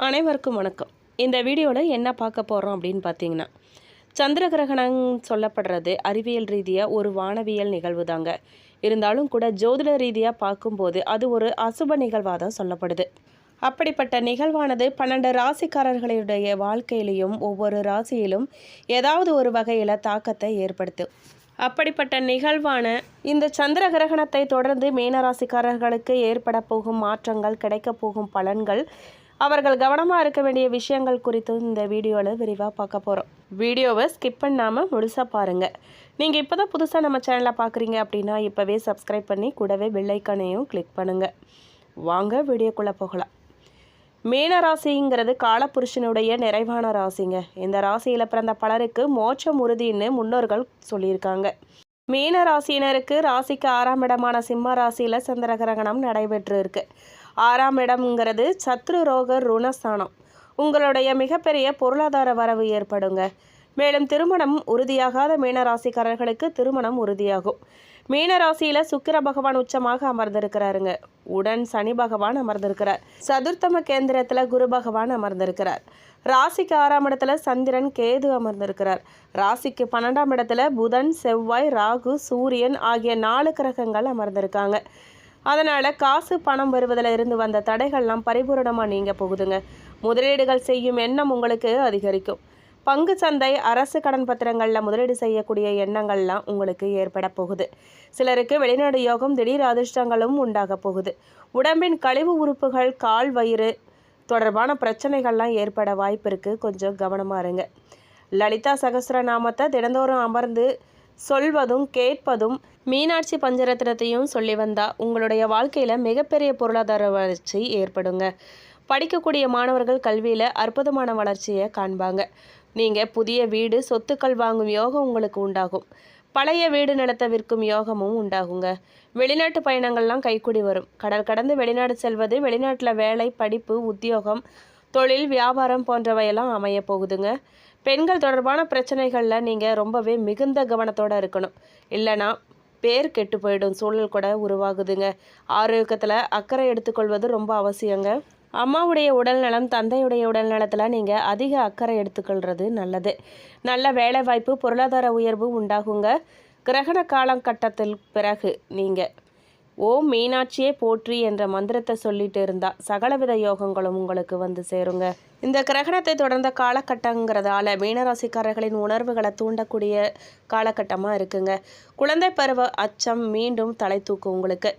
அனைவருக்கும் வணக்கம். இந்த வீடியோவில் என்ன பார்க்க போகிறோம் அப்படின்னு பார்த்தீங்கன்னா, சந்திர கிரகணம் சொல்லப்படுறது அறிவியல் ரீதியாக ஒரு வானவியல் நிகழ்வு தாங்க. இருந்தாலும் கூட ஜோதிட ரீதியாக பார்க்கும்போது அது ஒரு அசுப நிகழ்வாக தான் சொல்லப்படுது. அப்படிப்பட்ட நிகழ்வானது 12 ராசிக்காரர்களுடைய வாழ்க்கையிலையும் ஒவ்வொரு ராசியிலும் ஏதாவது ஒரு வகையில் தாக்கத்தை ஏற்படுத்தும். அப்படிப்பட்ட நிகழ்வான இந்த சந்திர கிரகணத்தை தொடர்ந்து மீனராசிக்காரர்களுக்கு ஏற்பட போகும் மாற்றங்கள், கிடைக்க போகும் பலன்கள், அவர்கள் கவனமாக இருக்க வேண்டிய விஷயங்கள் குறித்து இந்த வீடியோவில் விரிவாக பார்க்க போகிறோம். வீடியோவை ஸ்கிப் பண்ணாமல் முழுசாக பாருங்கள். நீங்கள் இப்போ தான் புதுசாக நம்ம சேனலை பார்க்குறீங்க அப்படின்னா இப்போவே சப்ஸ்கிரைப் பண்ணி கூடவே பெல் ஐக்கானையும் கிளிக் பண்ணுங்கள். வாங்க வீடியோக்குள்ளே போகலாம். மீன ராசிங்கிறது காலபுருஷனுடைய நிறைவான ராசிங்க. இந்த ராசியில் பிறந்த பலருக்கு மோட்சம் உறுதின்னு முன்னோர்கள் சொல்லியிருக்காங்க. மீன ராசியினருக்கு ராசிக்கு 6ஆம் இடமான சிம்ம ராசியில் சந்திர கிரகணம் நடைபெற்று இருக்கு. 6ஆம் இடம்ங்கிறது சத்ரு ரோக ருணஸ்தானம். உங்களுடைய மிகப்பெரிய பொருளாதார வரவு ஏற்படுங்க. மேலும் திருமணம் உறுதியாகாத மீனராசிக்காரர்களுக்கு திருமணம் உறுதியாகும். மீனராசியில் சுக்கிர பகவான் உச்சமாக அமர்ந்திருக்கிறாருங்க. உடன் சனி பகவான் அமர்ந்திருக்கிறார். சதுர்த்தம கேந்திரத்தில் குரு பகவான் அமர்ந்திருக்கிறார். ராசிக்கு 6ஆம் இடத்துல சந்திரன் கேது அமர்ந்திருக்கிறார். ராசிக்கு 12ஆம் இடத்துல புதன், செவ்வாய், ராகு, சூரியன் ஆகிய 4 கிரகங்கள் அமர்ந்திருக்காங்க. அதனால் காசு பணம் வருவதில் இருந்து வந்த தடைகள்லாம் பரிபூரணமாக நீங்க போகுதுங்க. முதலீடுகள் செய்யும் எண்ணம் உங்களுக்கு அதிகரிக்கும். பங்கு சந்தை, அரசு கடன் பத்திரங்களில் முதலீடு செய்யக்கூடிய எண்ணங்கள்லாம் உங்களுக்கு ஏற்பட போகுது. சிலருக்கு வெளிநாடு யோகம், திடீர் அதிர்ஷ்டங்களும் உண்டாக போகுது. உடம்பின் கழிவு உறுப்புகள், கால், வயிறு தொடர்பான பிரச்சனைகள்லாம் ஏற்பட வாய்ப்பு இருக்குது. கொஞ்சம் கவனமாக இருங்க. லலிதா சகஸ்ரநாமத்தை தினந்தோறும் அமர்ந்து சொல்வதும் கேட்பதும், மீனாட்சி பஞ்சரத்னத்தையும் சொல்லி வந்தால் உங்களுடைய வாழ்க்கையில் மிகப்பெரிய பொருளாதார வளர்ச்சி ஏற்படுங்க. படிக்கக்கூடிய மாணவர்கள் கல்வியில் அற்புதமான வளர்ச்சியை காண்பாங்க. நீங்கள் புதிய வீடு, சொத்துக்கள் வாங்கும் யோகம் உங்களுக்கு உண்டாகும். பழைய வீடு நிலத்தை விற்கும் யோகமும் உண்டாகுங்க. வெளிநாட்டு பயணங்கள்லாம் கைக்கூடி வரும். கடல் கடந்து வெளிநாடு செல்வது, வெளிநாட்டில் வேலை, படிப்பு, உத்தியோகம், தொழில், வியாபாரம் போன்றவையெல்லாம் அமைய போகுதுங்க. பெண்கள் தொடர்பான பிரச்சனைகளில் நீங்கள் ரொம்பவே மிகுந்த கவனத்தோடு இருக்கணும். இல்லைனா பேர் கெட்டு போயிடும் சூழல் கூட உருவாகுதுங்க. ஆரோக்கியத்தில் அக்கறை எடுத்துக்கொள்வது ரொம்ப அவசியங்க. அம்மாவுடைய உடல்நலம், தந்தையுடைய உடல் நலத்தில் நீங்கள் அதிக அக்கறை எடுத்துக்கொள்வது நல்லது. நல்ல வேலை வாய்ப்பு, பொருளாதார உயர்வு உண்டாகுங்க. கிரகண காலகட்டத்தில் பிறகு நீங்கள் ஓம் மீனாட்சியே போற்றி என்ற மந்திரத்தை சொல்லிட்டு இருந்தால் சகலவித யோகங்களும் உங்களுக்கு வந்து சேருங்க. இந்த கிரகணத்தை தொடர்ந்த காலகட்டங்கிறதால மீனராசிக்காரர்களின் உணர்வுகளை தூண்டக்கூடிய காலகட்டமாக இருக்குங்க. குழந்தை பருவ அச்சம் மீண்டும் தலை தூக்கும். உங்களுக்கு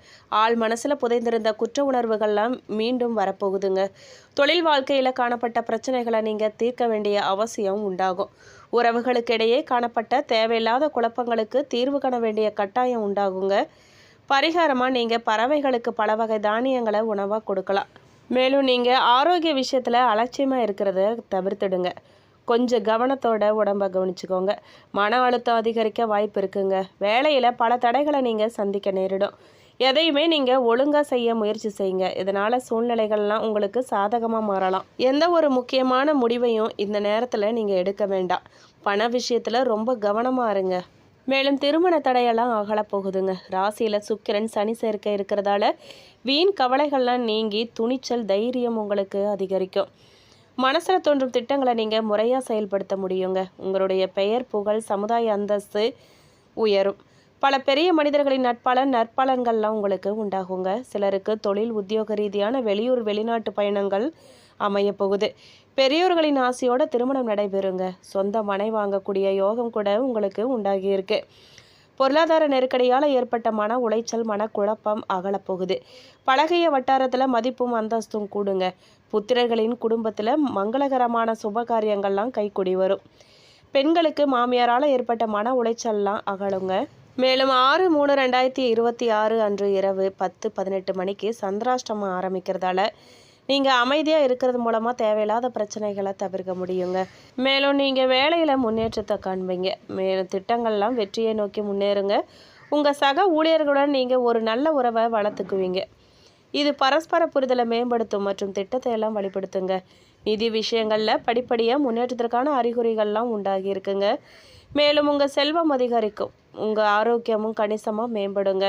ஆள் மனசில் புதைந்திருந்த குற்ற உணர்வுகள்லாம் மீண்டும் வரப்போகுதுங்க. தொழில் வாழ்க்கையில் காணப்பட்ட பிரச்சனைகளை நீங்கள் தீர்க்க வேண்டிய அவசியம் உண்டாகும். உறவுகளுக்கிடையே காணப்பட்ட தேவையில்லாத குழப்பங்களுக்கு தீர்வு காண வேண்டிய கட்டாயம் உண்டாகுங்க. பரிகாரமாக நீங்கள் பறவைகளுக்கு பல வகை தானியங்களை உணவாக கொடுக்கலாம். மேலும் நீங்கள் ஆரோக்கிய விஷயத்தில் அலட்சியமாக இருக்கிறத தவிர்த்துடுங்க. கொஞ்சம் கவனத்தோட உடம்பை கவனிச்சுக்கோங்க. மன அழுத்தம் அதிகரிக்க வாய்ப்பு இருக்குங்க. வேலையில் பல தடைகளை நீங்கள் சந்திக்க நேரிடும். எதையுமே நீங்கள் ஒழுங்காக செய்ய முயற்சி செய்யுங்க. இதனால் சூழ்நிலைகள்லாம் உங்களுக்கு சாதகமாக மாறலாம். எந்த ஒரு முக்கியமான முடிவையும் இந்த நேரத்தில் நீங்கள் எடுக்க வேண்டாம். பண விஷயத்தில் ரொம்ப கவனமாக இருங்க. மேலும் திருமண தடையெல்லாம் அகலப்போகுதுங்க. ராசியில் சுக்கிரன், சனி சேர்க்கை இருக்கிறதால வீண் கவலைகள்லாம் நீங்கி துணிச்சல், தைரியம் உங்களுக்கு அதிகரிக்கும். மனசில் தோன்றும் திட்டங்களை நீங்கள் முறையாக செயல்படுத்த முடியுங்க. உங்களுடைய பெயர், புகழ், சமுதாய அந்தஸ்து உயரும். பல பெரிய மனிதர்களின் நற்பலன்கள்லாம் உங்களுக்கு உண்டாகுங்க. சிலருக்கு தொழில், உத்தியோக ரீதியான வெளியூர், வெளிநாட்டு பயணங்கள் அமைய போகுது. பெரியோர்களின் ஆசையோட திருமணம் நடைபெறுங்க. சொந்த மனை வாங்கக்கூடிய யோகம் கூட உங்களுக்கு உண்டாகியிருக்கு. பொருளாதார நெருக்கடியால் ஏற்பட்ட மன உளைச்சல், மனக்குழப்பம் அகலப்போகுது. பழகிய வட்டாரத்தில் மதிப்பும் அந்தஸ்தும் கூடுங்க. புத்திரர்களின் குடும்பத்தில் மங்களகரமான சுபகாரியங்கள்லாம் கைக்கூடி வரும். பெண்களுக்கு மாமியாரால் ஏற்பட்ட மன உளைச்சல்லாம் அகலுங்க. மேலும் 6/3/2026 அன்று இரவு 10:18 மணிக்கு சந்திராஷ்டமம் ஆரம்பிக்கிறதால நீங்கள் அமைதியாக இருக்கிறது மூலமாக தேவையில்லாத பிரச்சனைகளை தவிர்க்க முடியுங்க. மேலும் நீங்கள் வேலையில் முன்னேற்றத்தை காண்பீங்க. மேலும் திட்டங்கள்லாம் வெற்றியை நோக்கி முன்னேறுங்க. உங்கள் சக ஊழியர்களுடன் நீங்கள் ஒரு நல்ல உறவை வளர்த்துக்குவீங்க. இது பரஸ்பர புரிதலை மேம்படுத்தும் மற்றும் திட்டத்தை எல்லாம் வழிபடுத்துங்க. நிதி விஷயங்களில் படிப்படியாக முன்னேற்றத்திற்கான அறிகுறிகள்லாம் உண்டாகி இருக்குங்க. மேலும் உங்கள் செல்வம் அதிகரிக்கும். உங்கள் ஆரோக்கியமும் கணிசமாக மேம்படுங்க.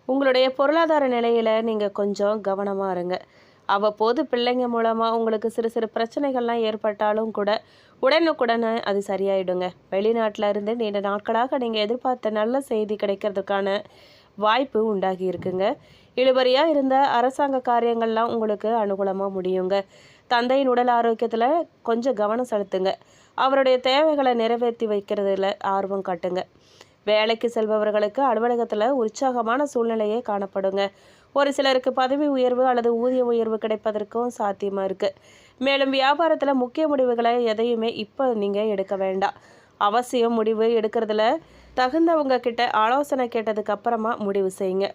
உங்களுடைய பொருளாதார நிலையில் நீங்கள் கொஞ்சம் கவனமாக இருங்க. அவ்வப்போது பிள்ளைங்க மூலமாக உங்களுக்கு சிறு சிறு பிரச்சனைகள்லாம் ஏற்பட்டாலும் கூட உடனுக்குடனே அது சரியாயிடுங்க. வெளிநாட்டில் இருந்து நீண்ட நாட்களாக நீங்கள் எதிர்பார்த்த நல்ல செய்தி கிடைக்கிறதுக்கான வாய்ப்பு உண்டாகி இருக்குங்க. இழுபறியாக இருந்த அரசாங்க காரியங்கள்லாம் உங்களுக்கு அனுகூலமாக முடியுங்க. தந்தையின் உடல் ஆரோக்கியத்தில் கொஞ்சம் கவனம் செலுத்துங்க. அவருடைய தேவைகளை நிறைவேற்றி வைக்கிறதுல ஆர்வம் காட்டுங்க. வேலைக்கு செல்பவர்களுக்கு அலுவலகத்தில் உற்சாகமான சூழ்நிலையே காணப்படுங்க. ஒரு சிலருக்கு பதவி உயர்வு அல்லது ஊதிய உயர்வு கிடைப்பதற்கும் சாத்தியமாக இருக்குது. மேலும் வியாபாரத்தில் முக்கிய முடிவுகளை எதையுமே இப்போ நீங்கள் எடுக்க வேண்டாம். அவசியம் முடிவு எடுக்கிறதுல தகுந்தவங்க கிட்ட ஆலோசனை கேட்டதுக்கு அப்புறமா முடிவு செய்யுங்க.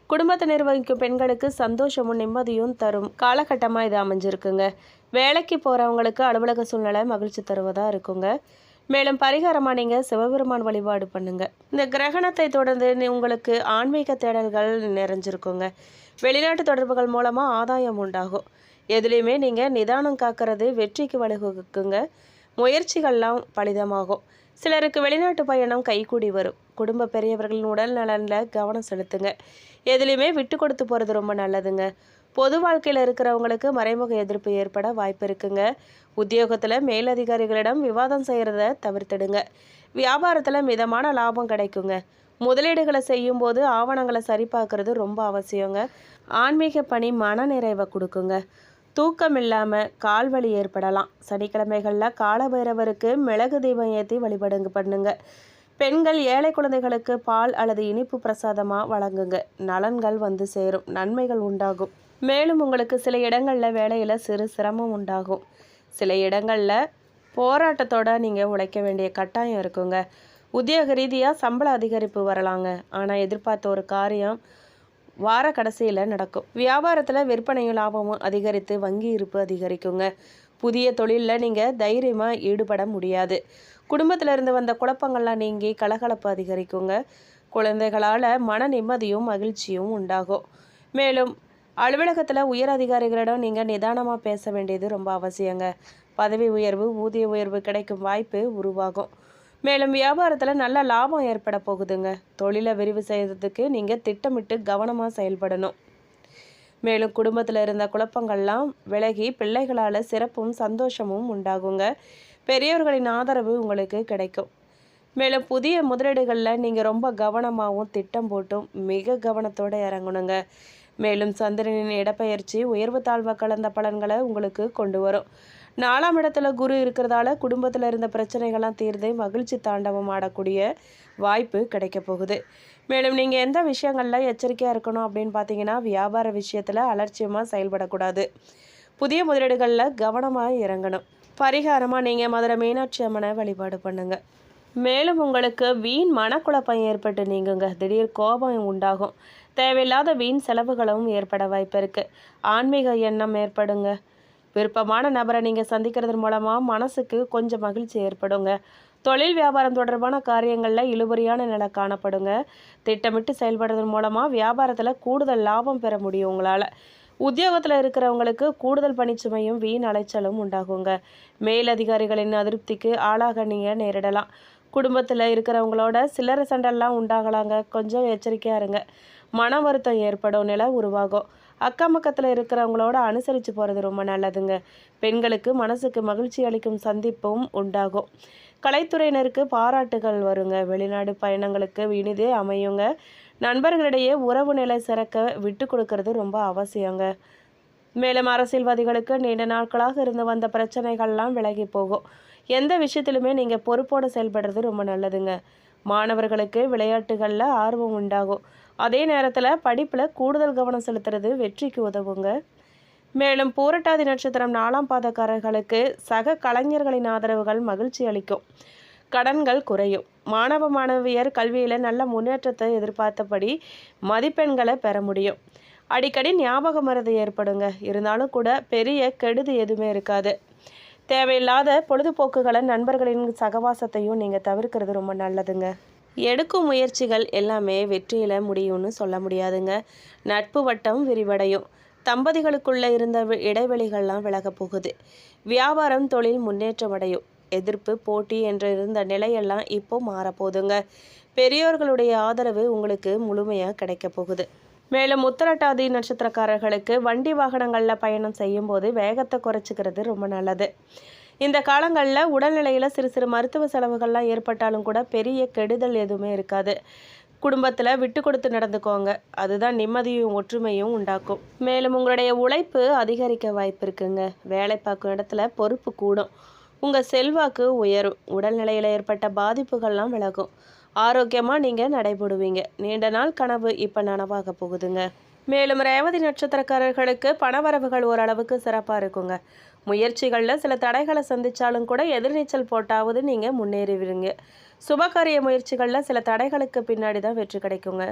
குடும்பத்தை நிர்வகிக்கும் பெண்களுக்கு சந்தோஷமும் நிம்மதியும் தரும் காலகட்டமாக இது அமைஞ்சிருக்குங்க. வேலைக்கு போகிறவங்களுக்கு அலுவலக சூழ்நிலை மகிழ்ச்சி தருவதாக இருக்குங்க. மேலும் பரிகாரமாக நீங்கள் சிவபெருமான் வழிபாடு பண்ணுங்க. இந்த கிரகணத்தை தொடர்ந்து உங்களுக்கு ஆன்மீக தேடல்கள் நிறைஞ்சிருக்குங்க. வெளிநாட்டு தொடர்புகள் மூலமாக ஆதாயம் உண்டாகும். எதுலேயுமே நீங்கள் நிதானம் காக்கிறது வெற்றிக்கு வழிவகுக்குங்க. முயற்சிகள்லாம் பலிதமாகும். சிலருக்கு வெளிநாட்டு பயணம் கைகூடி வரும். குடும்ப பெரியவர்களின் உடல் நலனில் கவனம் செலுத்துங்க. எதுலேயுமே விட்டு கொடுத்து போகிறது ரொம்ப நல்லதுங்க. பொது வாழ்க்கையில் இருக்கிறவங்களுக்கு மறைமுக எதிர்ப்பு ஏற்பட வாய்ப்பு இருக்குங்க. உத்தியோகத்தில் மேலதிகாரிகளிடம் விவாதம் செய்கிறத தவிர்த்திடுங்க. வியாபாரத்தில் மிதமான லாபம் கிடைக்குங்க. முதலீடுகளை செய்யும் போது ஆவணங்களை சரிபார்க்கறது ரொம்ப அவசியங்க. ஆன்மீக பணி மன நிறைவை கொடுக்குங்க. தூக்கம் இல்லாமல் கால்வலி ஏற்படலாம். சனிக்கிழமைகளில் காலபைரவருக்கு மிளகு தீபம் ஏற்றி வழிபடுங்க பண்ணுங்க. பெண்கள் ஏழை குழந்தைகளுக்கு பால் அல்லது இனிப்பு பிரசாதமாக வழங்குங்க. நலன்கள் வந்து சேரும், நன்மைகள் உண்டாகும். மேலும் உங்களுக்கு சில இடங்களில் வேலையில் சிறு சிரமம் உண்டாகும். சில இடங்களில் போராட்டத்தோட நீங்கள் உழைக்க வேண்டிய கட்டாயம் இருக்குங்க. உத்தியோக ரீதியாக சம்பள அதிகரிப்பு வரலாங்க. ஆனால் எதிர்பார்த்த ஒரு காரியம் வார கடைசியில் நடக்கும். வியாபாரத்தில் விற்பனையும் லாபமும் அதிகரித்து வங்கி இருப்பு அதிகரிக்குங்க. புதிய தொழிலில் நீங்கள் தைரியமாக ஈடுபட முடியாது. குடும்பத்தில் இருந்து வந்த குழப்பங்கள்லாம் நீங்கி கலகலப்பு அதிகரிக்குங்க. குழந்தைகளால் மன நிம்மதியும் மகிழ்ச்சியும் உண்டாகும். மேலும் அலுவலகத்தில் உயர் அதிகாரிகளிடம் நீங்கள் நிதானமாக பேச வேண்டியது ரொம்ப அவசியங்க. பதவி உயர்வு ஊதிய உயர்வு கிடைக்கும் வாய்ப்பு உருவாகும். மேலும் வியாபாரத்தில் நல்ல லாபம் ஏற்பட போகுதுங்க. தொழிலை விரிவு செய்கிறதுக்கு நீங்கள் திட்டமிட்டு கவனமாக செயல்படணும். மேலும் குடும்பத்தில் இருந்த குழப்பங்கள்லாம் விலகி பிள்ளைகளால் சிறப்பும் சந்தோஷமும் உண்டாகுங்க. பெரியவர்களின் ஆதரவு உங்களுக்கு கிடைக்கும். மேலும் புதிய முதலீடுகளில் நீங்கள் ரொம்ப கவனமாகவும் திட்டம் போட்டும் மிக கவனத்தோடு இறங்கணுங்க. மேலும் சந்திரனின் இடப்பெயர்ச்சி உயர்வு தாழ்வு கலந்த பலன்களை உங்களுக்கு கொண்டு வரும். 4ஆம் இடத்துல குரு இருக்கிறதால குடும்பத்தில் இருந்த பிரச்சனைகள்லாம் தீர்ந்து மகிழ்ச்சி தாண்டவம் ஆடக்கூடிய வாய்ப்பு கிடைக்க போகுது. மேலும் நீங்கள் எந்த விஷயங்களில் எச்சரிக்கையாக இருக்கணும் அப்படின்னு பார்த்தீங்கன்னா, வியாபார விஷயத்தில் அலட்சியமாக செயல்படக்கூடாது. புதிய முதலீடுகளில் கவனமாக இறங்கணும். பரிகாரமாக நீங்கள் மதுரை மீனாட்சி அம்மனை வழிபாடு பண்ணுங்க. மேலும் உங்களுக்கு வீண் மனக்குழப்பம் ஏற்பட்டு நீங்குங்க. திடீர் கோபம் உண்டாகும். தேவையில்லாத வீண் செலவுகளும் ஏற்பட வாய்ப்பு இருக்குது. ஆன்மீக எண்ணம் ஏற்படுங்க. விருப்பமான நபரை நீங்கள் சந்திக்கிறது மூலமாக மனசுக்கு கொஞ்சம் மகிழ்ச்சி ஏற்படுங்க. தொழில் வியாபாரம் தொடர்பான காரியங்களில் இழுபறியான நிலை காணப்படுங்க. திட்டமிட்டு செயல்படுறது மூலமாக வியாபாரத்தில் கூடுதல் லாபம் பெற முடியும் உங்களால். உத்தியோகத்தில் இருக்கிறவங்களுக்கு கூடுதல் பணிச்சுமையும் வீண் அலைச்சலும் உண்டாகுங்க. மேலதிகாரிகளின் அதிருப்திக்கு ஆளாக நீங்கள் நேரிடலாம். குடும்பத்தில் இருக்கிறவங்களோட சில்லறை சண்டெல்லாம் உண்டாகலாங்க. கொஞ்சம் எச்சரிக்கையாக இருங்க. மன வருத்தம் ஏற்படும் நிலை உருவாகும். அக்கம் பக்கத்தில் இருக்கிறவங்களோட அனுசரித்து போகிறது ரொம்ப நல்லதுங்க. பெண்களுக்கு மனசுக்கு மகிழ்ச்சி அளிக்கும் சந்திப்பும் உண்டாகும். கலைத்துறையினருக்கு பாராட்டுகள் வருங்க. வெளிநாடு பயணங்களுக்கு இனிதே அமையுங்க. நண்பர்களிடையே உறவு நிலை சிறக்க விட்டு கொடுக்கறது ரொம்ப அவசியங்க. மேலும் அரசியல்வாதிகளுக்கு நீண்ட நாட்களாக இருந்து வந்த பிரச்சனைகள்லாம் விலகி போகும். எந்த விஷயத்திலுமே நீங்கள் பொறுப்போடு செயல்படுறது ரொம்ப நல்லதுங்க. மாணவர்களுக்கு விளையாட்டுகளில் ஆர்வம் உண்டாகும். அதே நேரத்தில் படிப்பில் கூடுதல் கவனம் செலுத்துறது வெற்றிக்கு உதவுங்க. மேலும் பூரட்டாதி நட்சத்திரம் 4ஆம் பாதக்காரர்களுக்கு சக கலைஞர்களின் ஆதரவுகள் மகிழ்ச்சி அளிக்கும். கடன்கள் குறையும். மாணவ மாணவியர் கல்வியில் நல்ல முன்னேற்றத்தை எதிர்பார்த்தபடி மதிப்பெண்களை பெற முடியும். அடிக்கடி ஞாபக மறதி ஏற்படுங்க. இருந்தாலும் கூட பெரிய கெடுதி எதுவுமே இருக்காது. தேவையில்லாத பொழுதுபோக்குகளை நண்பர்களின் சகவாசத்தையும் நீங்கள் தவிர்க்கிறது ரொம்ப நல்லதுங்க. எடுக்கும் முயற்சிகள் எல்லாமே வெற்றியில் முடியும்னு சொல்ல முடியாதுங்க. நட்பு வட்டம் விரிவடையும். தம்பதிகளுக்குள்ளே இருந்த இடைவெளிகள்லாம் விலக போகுது. வியாபாரம் தொழில் முன்னேற்றம் அடையும். எதிர்ப்பு போட்டி என்று இருந்த நிலையெல்லாம் இப்போ மாறப்போகுதுங்க. பெரியோர்களுடைய ஆதரவு உங்களுக்கு முழுமையாக கிடைக்க போகுது. மேலும் உத்திரட்டாதி நட்சத்திரக்காரர்களுக்கு வண்டி வாகனங்களில் பயணம் செய்யும்போது வேகத்தை குறைச்சிக்கிறது ரொம்ப நல்லது. இந்த காலங்களில் உடல்நிலையில் சிறு சிறு மருத்துவ செலவுகள்லாம் ஏற்பட்டாலும் கூட பெரிய கெடுதல் எதுவுமே இருக்காது. குடும்பத்தில் விட்டு கொடுத்து நடந்துக்கோங்க. அதுதான் நிம்மதியும் ஒற்றுமையும் உண்டாக்கும். மேலும் உங்களுடைய உழைப்பு அதிகரிக்க வாய்ப்பு இருக்குங்க. வேலை பார்க்கும் இடத்துல பொறுப்பு கூடும். உங்கள் செல்வாக்கு உயரும். உடல்நிலையில் ஏற்பட்ட பாதிப்புகள்லாம் விலகும். ஆரோக்கியமாக நீங்கள் நடைபெறுவீங்க. நீண்ட நாள் கனவு இப்போ நனவாக போகுதுங்க. மேலும் ரேவதி நட்சத்திரக்காரர்களுக்கு பணவரவுகள் ஓரளவுக்கு சிறப்பாக இருக்குங்க. முயற்சிகளில் சில தடைகளை சந்தித்தாலும் கூட எதிர்நீச்சல் போட்டாவது நீங்கள் முன்னேறுவீங்க. சுபகாரிய முயற்சிகளில் சில தடைகளுக்கு பின்னாடி தான் வெற்றி கிடைக்குங்க.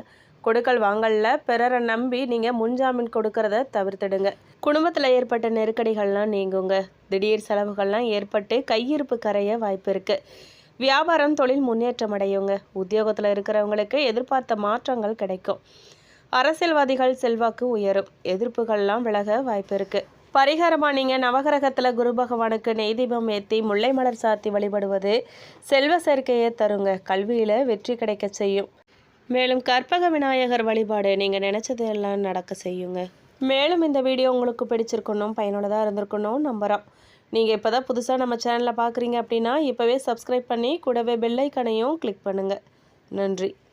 கொடுக்கல் வாங்கலில் பிறரை நம்பி நீங்கள் முன்ஜாமீன் கொடுக்கறத தவிர்த்துடுங்க. குடும்பத்தில் ஏற்பட்ட நெருக்கடிகள்லாம் நீங்குங்க. திடீர் செலவுகள்லாம் ஏற்பட்டு கையிருப்பு கரைய வாய்ப்பு இருக்குது. வியாபாரம் தொழில் முன்னேற்றம் அடையுங்க. உத்தியோகத்தில் இருக்கிறவங்களுக்கு எதிர்பார்த்த மாற்றங்கள் கிடைக்கும். அரசியல்வாதிகள் செல்வாக்கு உயரும். எதிர்ப்புகள்லாம் விலக வாய்ப்பு இருக்குது. பரிகாரமாக நீங்கள் நவகிரகத்தில் குரு பகவானுக்கு நெய் தீபம் ஏற்றி முல்லை மலர் சாத்தி வழிபடுவது செல்வ சேர்க்கையை தருங்க. கல்வியில் வெற்றி கிடைக்க செய்யும். மேலும் கற்பக விநாயகர் வழிபாடு நீங்கள் நினச்சதெல்லாம் நடக்க செய்யுங்க. மேலும் இந்த வீடியோ உங்களுக்கு பிடிச்சிருக்கணும், பயனுள்ளதாக இருந்திருக்கணும் நம்புகிறோம். நீங்கள் இப்போ தான் புதுசாக நம்ம சேனலில் பார்க்குறீங்க அப்படின்னா இப்போவே சப்ஸ்கிரைப் பண்ணி கூடவே பெல் ஐக்கனையும் கிளிக் பண்ணுங்கள். நன்றி.